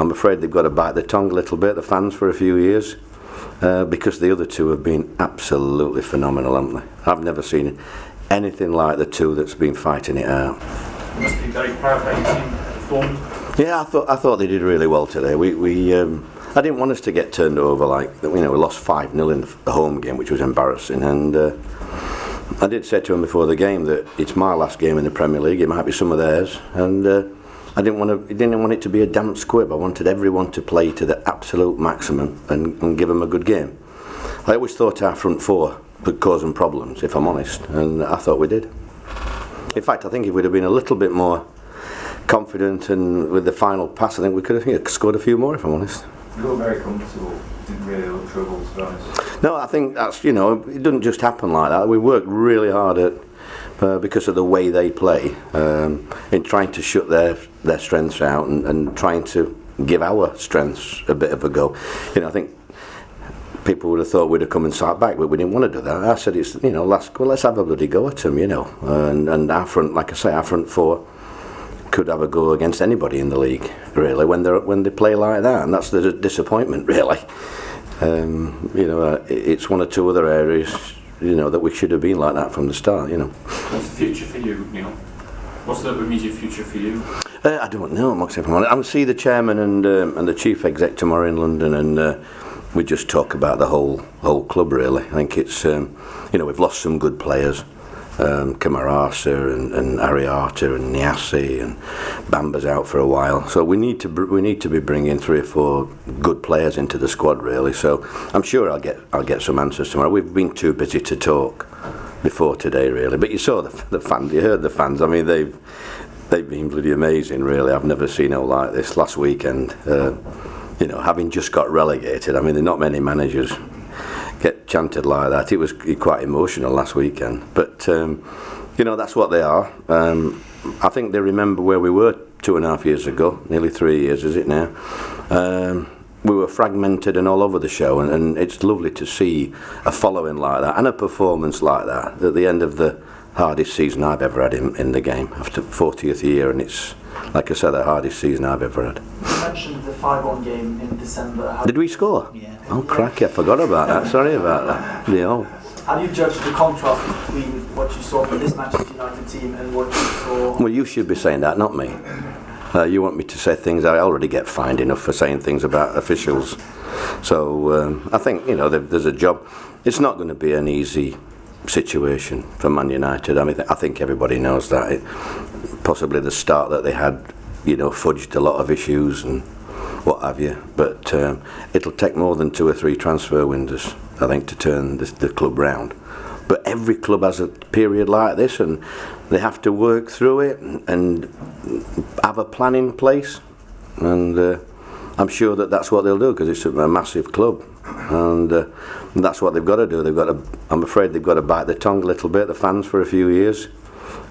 I'm afraid they've got to bite their tongue a little bit, the fans, for a few years, because the other two have been absolutely phenomenal, haven't they? I've never seen anything like the two that's been fighting it out. You must be very proud how your team performed. Yeah, I thought they did really well today. I didn't want us to get turned over like, we lost 5-0 in the home game, which was embarrassing, and I did say to him before the game that it's my last game in the Premier League, it might be some of theirs, and I didn't want it to be a damp squib. I wanted everyone to play to the absolute maximum and give them a good game. I always thought our front four would cause them problems, if I'm honest, and I thought we did. In fact, I think if we'd have been a little bit more confident and with the final pass, I think we could have scored a few more, if I'm honest. You were very comfortable, didn't really look trouble, to be honest. No, I think that's, it doesn't just happen like that. We worked really hard at, because of the way they play, in trying to shut their strengths out and trying to give our strengths a bit of a go. I think people would have thought we'd have come and sat back, but we didn't want to do that. I said, let's have a bloody go at them, and our front, like I say, our front four could have a go against anybody in the league, really, when they play like that, and that's the disappointment, really. It's one or two other areas, that we should have been like that from the start, What's the future for you, Neil? What's the immediate future for you? I don't know, Max, if I'm honest. I'll see the chairman and the chief exec tomorrow in London, and we just talk about the whole club, really. I think it's, we've lost some good players. Camarasa and Ariata and Niassi and Bamba's out for a while, so we need to be bringing 3 or 4 good players into the squad, really. So I'm sure I'll get some answers tomorrow. We've been too busy to talk before today, really. But you saw the fans, you heard the fans. I mean, they've been bloody amazing, really. I've never seen it like this. Last weekend, having just got relegated, I mean, there are not many managers get chanted like that. It was quite emotional last weekend, but that's what they are. I think they remember where we were 2.5 years ago, nearly 3 years, is it now? We were fragmented and all over the show, and it's lovely to see a following like that and a performance like that at the end of the hardest season I've ever had in the game, after 40th year, and it's, like I said, the hardest season I've ever had. You mentioned the 5-1 game in December. Did we score? Yeah. Oh, cracky, I forgot about that. Sorry about that. Yeah. How do you judge the contrast between what you saw from this Manchester United team and what you saw? Well, you should be saying that, not me. You want me to say things. I already get fined enough for saying things about officials. So I think, there's a job. It's not going to be an easy situation for Man United. I mean, I think everybody knows that. Possibly the start that they had, fudged a lot of issues and what have you. But it'll take more than 2 or 3 transfer windows, I think, to turn the club round. But every club has a period like this, and they have to work through it and have a plan in place. And I'm sure that's what they'll do, because it's a massive club, and that's what they've got to do. I'm afraid they've got to bite their tongue a little bit, the fans, for a few years,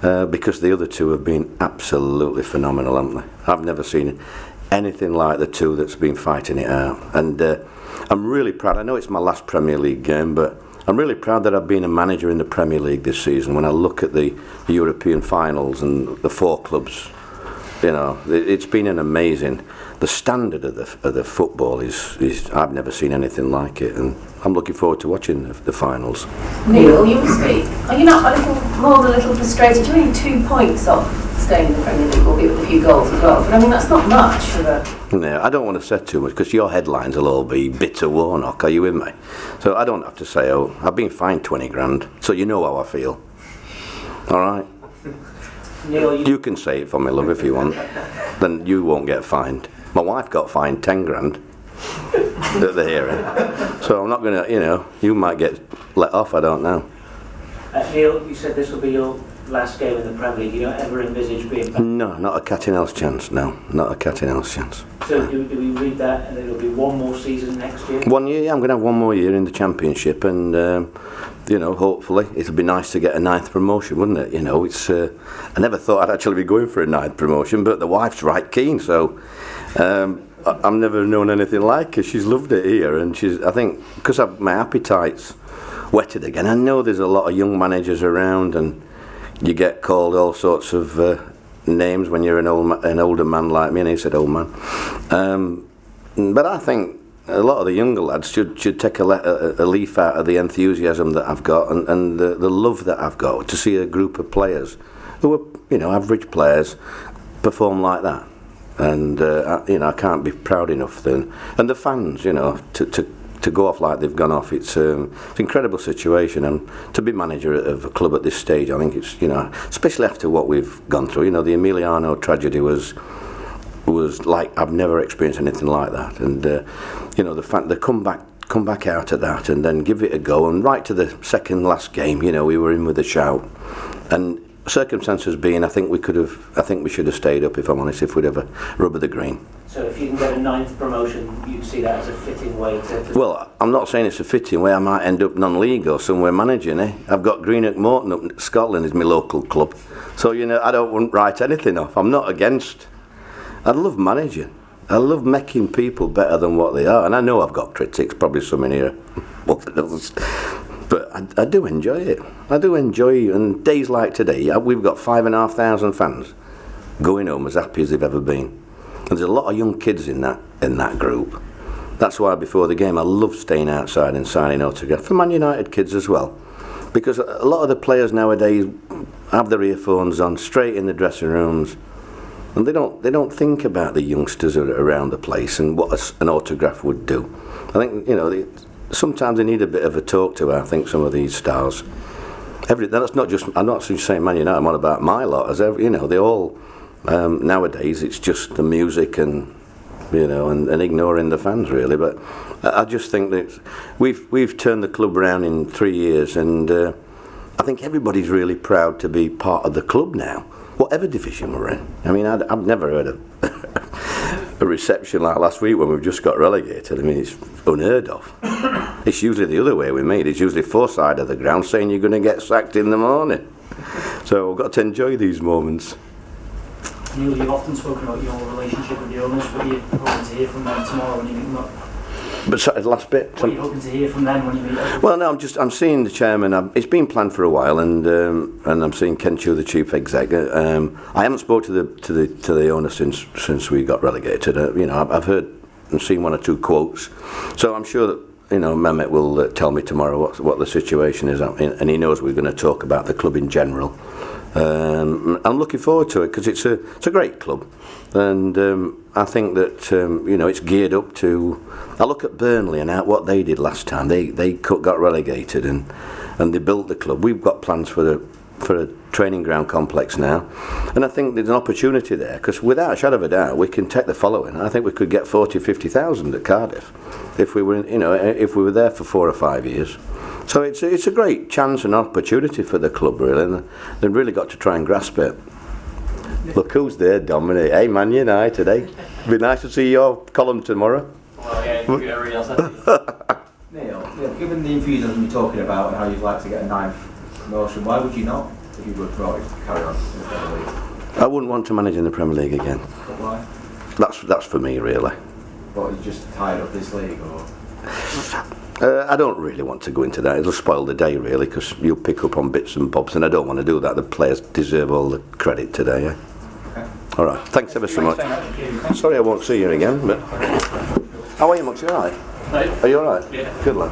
because the other two have been absolutely phenomenal, haven't they? I've never seen anything like the two that's been fighting it out, and I'm really proud. I know it's my last Premier League game, but I'm really proud that I've been a manager in the Premier League this season. When I look at the European finals and the 4 clubs, it's been an amazing. The standard of the football is I've never seen anything like it, and I'm looking forward to watching the finals. Neil, you must be. Are you not a little frustrated? You're only 2 points off staying in the Premier League, albeit with a few goals as well. But I mean, that's not much for the... No, I don't want to say too much, because your headlines will all be bitter Warnock. Are you with me? So I don't have to say, oh, I've been fined 20 grand, so you know how I feel. All right. Neil, you can say it for me, love, if you want. Then you won't get fined. My wife got fined 10 grand at the hearing. So I'm not going to, you might get let off, I don't know. Neil, you said this will be your last game in the Premier League. You don't ever envisage being back? No, not a cat in hell's chance, no. Not a cat in hell's chance. So do we read that and it'll be one more season next year? 1 year, yeah, I'm going to have 1 more year in the Championship, and hopefully it'll be nice to get a 9th promotion, wouldn't it? It's I never thought I'd actually be going for a 9th promotion, but the wife's right keen, so I've never known anything like her. She's loved it here, and I think because my appetite's whetted again. I know there's a lot of young managers around, and you get called all sorts of names when you're an older man like me, and he said old man. But I think a lot of the younger lads should take a leaf out of the enthusiasm that I've got and the love that I've got to see a group of players who are, average players perform like that. And, I can't be proud enough then. And the fans, to go off like they've gone off, it's an incredible situation. And to be manager of a club at this stage, I think it's, especially after what we've gone through, the Emiliano tragedy was like, I've never experienced anything like that. And, the fact they come back out of that and then give it a go. And right to the second last game, we were in with a shout. And circumstances being, I think we should have stayed up, if I'm honest, if we'd ever rubber the green. So if you can get a 9th promotion, you'd see that as a fitting way to... Well, I'm not saying it's a fitting way. I might end up non-league or somewhere managing, I've got Greenock Morton up Scotland is my local club. So, I wouldn't write anything off. I'm not against... I love managing. I love making people better than what they are. And I know I've got critics, probably some in here. But I do enjoy it. I do enjoy, and days like today, we've got 5,500 fans going home as happy as they've ever been. And there's a lot of young kids in that group. That's why before the game I love staying outside and signing autographs for Man Utd kids as well, because a lot of the players nowadays have their earphones on straight in the dressing rooms, and they don't think about the youngsters around the place and what an autograph would do. I think sometimes they need a bit of a talk to, I think, some of these stars. That's not just, I'm not just saying Man Utd, I'm on about my lot, they all, nowadays it's just the music and, and ignoring the fans really. But I just think that we've turned the club around in 3 years, and I think everybody's really proud to be part of the club now, whatever division we're in. I mean, I've never heard of a reception like last week when we've just got relegated. I mean, it's unheard of. It's usually the other way with me. It's usually 4 side of the ground saying you're going to get sacked in the morning. So we've got to enjoy these moments. Neil, you've often spoken about your relationship with the owners. What are you hoping to hear from them tomorrow when you meet them up? But sorry, the last bit. What are you hoping to hear from them when you meet up? Well, no, I'm seeing the chairman. It's been planned for a while, and I'm seeing Ken Chu, the chief exec. I haven't spoken to the owner since we got relegated. I've heard and seen 1 or 2 quotes, so I'm sure that Mehmet will tell me tomorrow what the situation is, and he knows we're going to talk about the club in general. I'm looking forward to it because it's a great club, and I think that it's geared up to. I look at Burnley and what they did last time. They got relegated and they built the club. We've got plans for a training ground complex now, and I think there's an opportunity there because without a shadow of a doubt we can take the following. I think we could get 40,000-50,000 at Cardiff if we were there for 4 or 5 years. So it's a great chance and opportunity for the club really, and they've really got to try and grasp it. Look who's there, Dominic. Hey, Man Utd today. Be nice to see your column tomorrow. Well, yeah, everybody else. Neil, given the enthusiasm you're talking about and how you'd like to get a 9th promotion, why would you not, if you were promoted, carry on in the Premier League? I wouldn't want to manage in the Premier League again. But why? That's for me really. What, you just tired of this league, or? I don't really want to go into that. It'll spoil the day really, because you'll pick up on bits and bobs, and I don't want to do that. The players deserve all the credit today. Okay. All right. Thanks ever so much. Sorry I won't see you again, but how are you, Max? You all right? Right. Are you all right? Yeah. Good lad.